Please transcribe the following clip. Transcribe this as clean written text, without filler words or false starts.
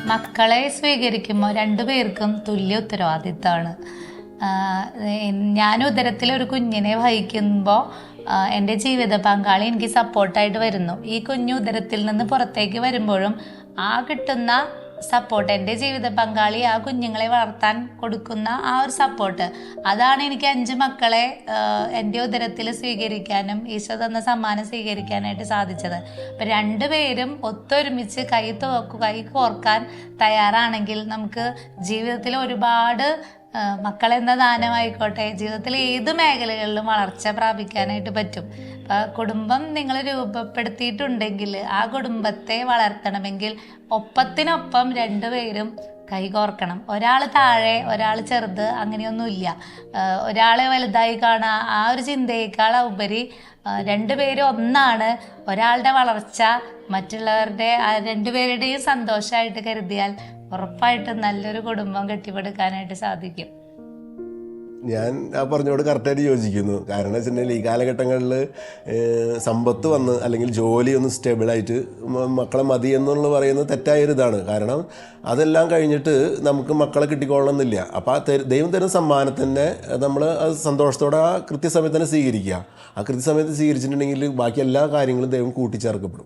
മക്കളെ സ്വീകരിക്കുമ്പോൾ രണ്ടുപേർക്കും തുല്യ ഉത്തരവാദിത്തമാണ്. ഞാൻ ഉദരത്തിൽ ഒരു കുഞ്ഞിനെ വഹിക്കുമ്പോൾ എൻ്റെ ജീവിത പങ്കാളി എനിക്ക് സപ്പോർട്ടായിട്ട് വരുന്നു. ഈ കുഞ്ഞു ഉദരത്തിൽ നിന്ന് പുറത്തേക്ക് വരുമ്പോഴും ആ കിട്ടുന്ന സപ്പോർട്ട്, എൻ്റെ ജീവിത പങ്കാളി ആ കുഞ്ഞുങ്ങളെ വളർത്താൻ കൊടുക്കുന്ന ആ ഒരു സപ്പോർട്ട്, അതാണ് എനിക്ക് 5 മക്കളെ എൻ്റെ ഉദരത്തിൽ സ്വീകരിക്കാനും ഈശോ തന്ന സമ്മാനം സ്വീകരിക്കാനായിട്ട് സാധിച്ചത്. അപ്പം രണ്ടുപേരും ഒത്തൊരുമിച്ച് കൈ കോർക്കാൻ തയ്യാറാണെങ്കിൽ നമുക്ക് ജീവിതത്തിൽ ഒരുപാട് മക്കളെന്ന ദാനമായിക്കോട്ടെ, ജീവിതത്തിൽ ഏത് മേഖലകളിലും വളർച്ച പ്രാപിക്കാനായിട്ട് പറ്റും. കുടുംബം നിങ്ങൾ രൂപപ്പെടുത്തിയിട്ടുണ്ടെങ്കിൽ ആ കുടുംബത്തെ വളർത്തണമെങ്കിൽ ഒപ്പത്തിനൊപ്പം രണ്ടുപേരും കൈകോർക്കണം. ഒരാൾ താഴെ ഒരാൾ ചെറുത് അങ്ങനെയൊന്നുമില്ല. ഒരാളെ വലുതായി കാണുക ആ ഒരു ചിന്തയേക്കാൾ ഉപരി രണ്ടുപേരും ഒന്നാണ്. ഒരാളുടെ വളർച്ച മറ്റുള്ളവരുടെ രണ്ടുപേരുടെയും സന്തോഷമായിട്ട് കരുതിയാൽ ഉറപ്പായിട്ടും നല്ലൊരു കുടുംബം കെട്ടിപ്പടുക്കാനായിട്ട് സാധിക്കും. ഞാൻ ആ പറഞ്ഞോട് കറക്റ്റായിട്ട് യോജിക്കുന്നു. കാരണം വെച്ചിട്ടുണ്ടെങ്കിൽ ഈ കാലഘട്ടങ്ങളിൽ സമ്പത്ത് വന്ന് അല്ലെങ്കിൽ ജോലി ഒന്ന് സ്റ്റേബിളായിട്ട് മക്കളെ മതി എന്നുള്ള പറയുന്നത് തെറ്റായൊരിതാണ്. കാരണം അതെല്ലാം കഴിഞ്ഞിട്ട് നമുക്ക് മക്കളെ കിട്ടിക്കൊള്ളണമെന്നില്ല. അപ്പോൾ ആ ദൈവം തരുന്ന സമ്മാനത്തിനെ നമ്മൾ അത് സന്തോഷത്തോടെ ആ കൃത്യസമയത്ത് തന്നെ സ്വീകരിക്കുക. ആ കൃത്യസമയത്ത് സ്വീകരിച്ചിട്ടുണ്ടെങ്കിൽ ബാക്കി എല്ലാ കാര്യങ്ങളും ദൈവം കൂട്ടിച്ചേർക്കപ്പെടും.